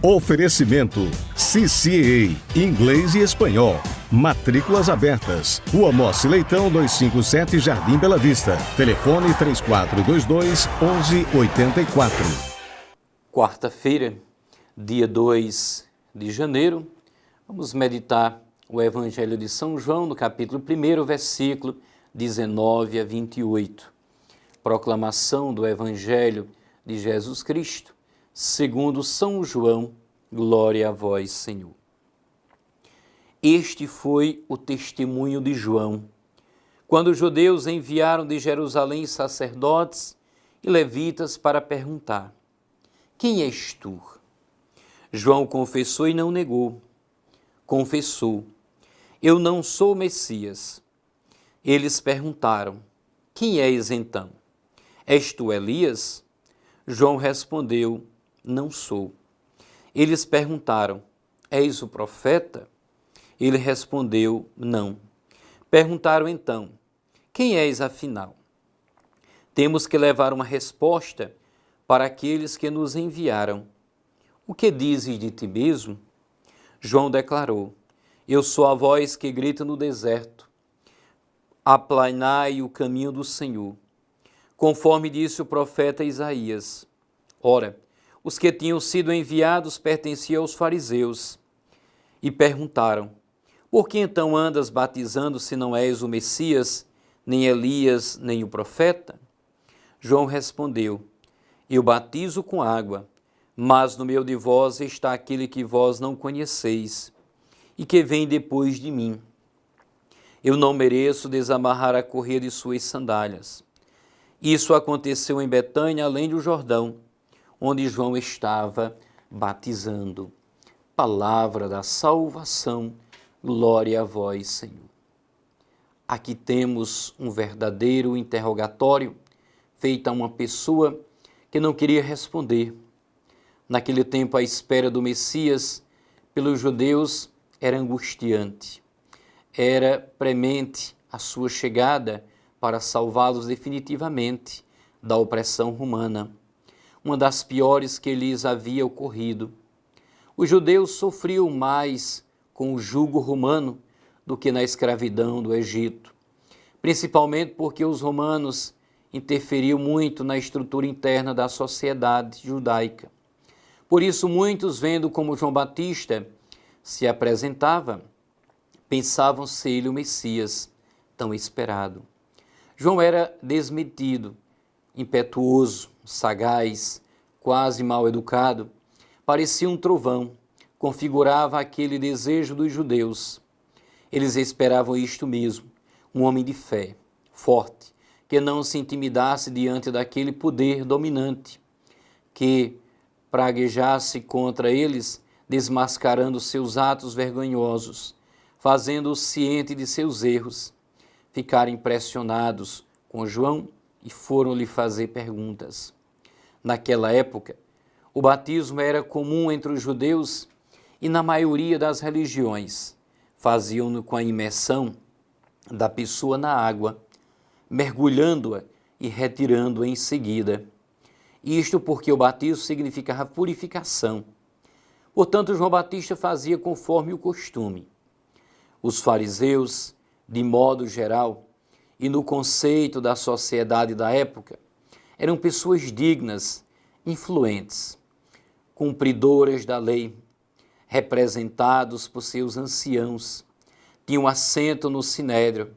Oferecimento CCA, inglês e espanhol. Matrículas abertas. Rua Mosse Leitão 257, Jardim Bela Vista. Telefone 3422-1184. Quarta-feira, dia 2 de janeiro, vamos meditar o Evangelho de São João, no capítulo 1, versículo 19 a 28. Proclamação do Evangelho de Jesus Cristo, segundo São João, glória a vós, Senhor. Este foi o testemunho de João, quando os judeus enviaram de Jerusalém sacerdotes e levitas para perguntar: quem és tu? João confessou e não negou. Confessou: eu não sou o Messias. Eles perguntaram: quem és então? És tu Elias? João respondeu: não sou. Eles perguntaram: és o profeta? Ele respondeu: não. Perguntaram então: quem és afinal? Temos que levar uma resposta para aqueles que nos enviaram. O que dizes de ti mesmo? João declarou: eu sou a voz que grita no deserto, aplanai o caminho do Senhor, conforme disse o profeta Isaías. Ora, os que tinham sido enviados pertenciam aos fariseus e perguntaram: por que então andas batizando se não és o Messias, nem Elias, nem o profeta? João respondeu: eu batizo com água, mas no meio de vós está aquele que vós não conheceis e que vem depois de mim. Eu não mereço desamarrar a correia de suas sandálias. Isso aconteceu em Betânia, além do Jordão, onde João estava batizando. Palavra da salvação, glória a vós, Senhor. Aqui temos um verdadeiro interrogatório feito a uma pessoa que não queria responder. Naquele tempo, a espera do Messias pelos judeus era angustiante. Era premente a sua chegada para salvá-los definitivamente da opressão romana, uma das piores que lhes havia ocorrido. Os judeus sofriam mais com o jugo romano do que na escravidão do Egito, principalmente porque os romanos interferiam muito na estrutura interna da sociedade judaica. Por isso, muitos, vendo como João Batista se apresentava, pensavam ser ele o Messias tão esperado. João era desmedido, impetuoso, sagaz, quase mal educado, parecia um trovão, configurava aquele desejo dos judeus. Eles esperavam isto mesmo, um homem de fé, forte, que não se intimidasse diante daquele poder dominante, que praguejasse contra eles, desmascarando seus atos vergonhosos, fazendo-os ciente de seus erros. Ficaram impressionados com João e foram lhe fazer perguntas. Naquela época, o batismo era comum entre os judeus e na maioria das religiões. Faziam-no com a imersão da pessoa na água, mergulhando-a e retirando-a em seguida. Isto porque o batismo significava purificação. Portanto, João Batista fazia conforme o costume. Os fariseus, de modo geral, e no conceito da sociedade da época, eram pessoas dignas, influentes, cumpridoras da lei, representados por seus anciãos, tinham assento no sinédrio.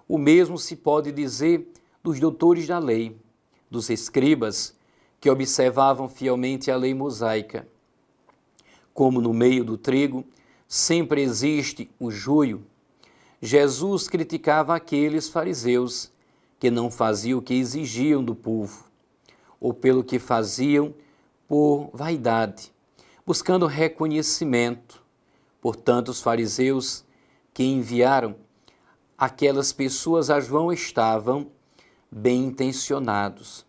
O mesmo se pode dizer dos doutores da lei, dos escribas, que observavam fielmente a lei mosaica. Como no meio do trigo sempre existe o joio, Jesus criticava aqueles fariseus que não faziam o que exigiam do povo, ou pelo que faziam por vaidade, buscando reconhecimento. Portanto, os fariseus que enviaram aquelas pessoas a João estavam bem intencionados.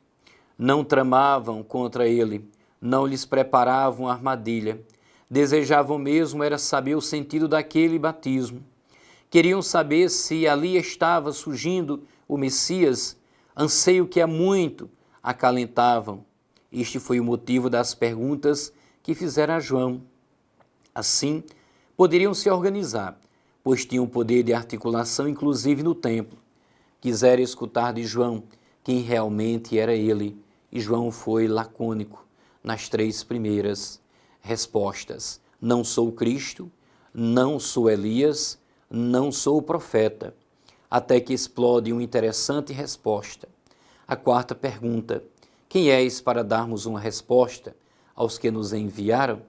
Não tramavam contra ele, não lhes preparavam armadilha. Desejavam mesmo era saber o sentido daquele batismo, Queriam saber se ali estava surgindo o Messias, anseio que há muito acalentavam. Este foi o motivo das perguntas que fizeram a João. Assim, poderiam se organizar, pois tinham poder de articulação, inclusive no templo. Quiseram escutar de João quem realmente era ele, e João foi lacônico nas 3 primeiras respostas. Não sou Cristo, não sou Elias, não sou o profeta. Até que explode uma interessante resposta. A 4ª pergunta: quem és para darmos uma resposta aos que nos enviaram?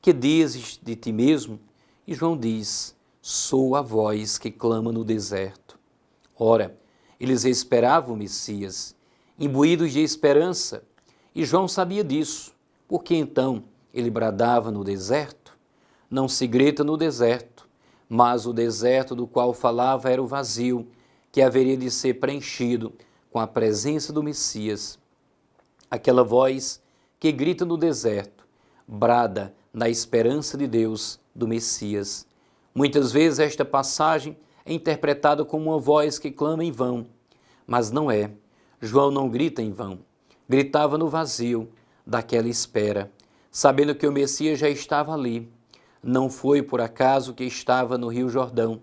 Que dizes de ti mesmo? E João diz: sou a voz que clama no deserto. Ora, eles esperavam o Messias, imbuídos de esperança, e João sabia disso. Por que então ele bradava no deserto? Não se grita no deserto, mas o deserto do qual falava era o vazio, que haveria de ser preenchido com a presença do Messias. Aquela voz que grita no deserto, brada na esperança de Deus, do Messias. Muitas vezes esta passagem é interpretada como uma voz que clama em vão, mas não é. João não grita em vão, gritava no vazio daquela espera, sabendo que o Messias já estava ali. Não foi por acaso que estava no Rio Jordão.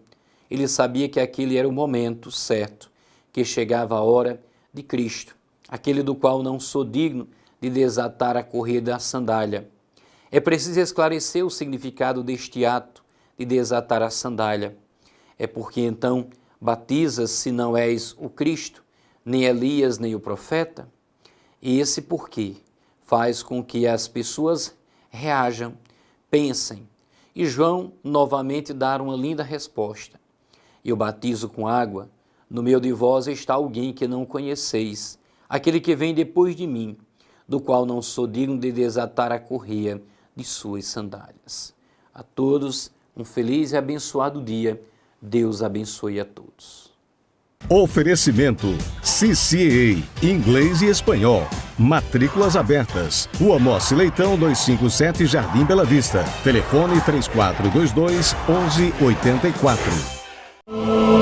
Ele sabia que aquele era o momento certo, que chegava a hora de Cristo, aquele do qual não sou digno de desatar a correia da sandália. É preciso esclarecer o significado deste ato de desatar a sandália. É porque então batizas se não és o Cristo, nem Elias, nem o profeta? E esse porquê faz com que as pessoas reajam, pensem. E João novamente dá uma linda resposta. Eu batizo com água, no meio de vós está alguém que não conheceis, aquele que vem depois de mim, do qual não sou digno de desatar a correia de suas sandálias. A todos, um feliz e abençoado dia. Deus abençoe a todos. Oferecimento CCA, inglês e espanhol. Matrículas abertas. Rua Mosse Leitão 257, Jardim Bela Vista. Telefone 3422-1184.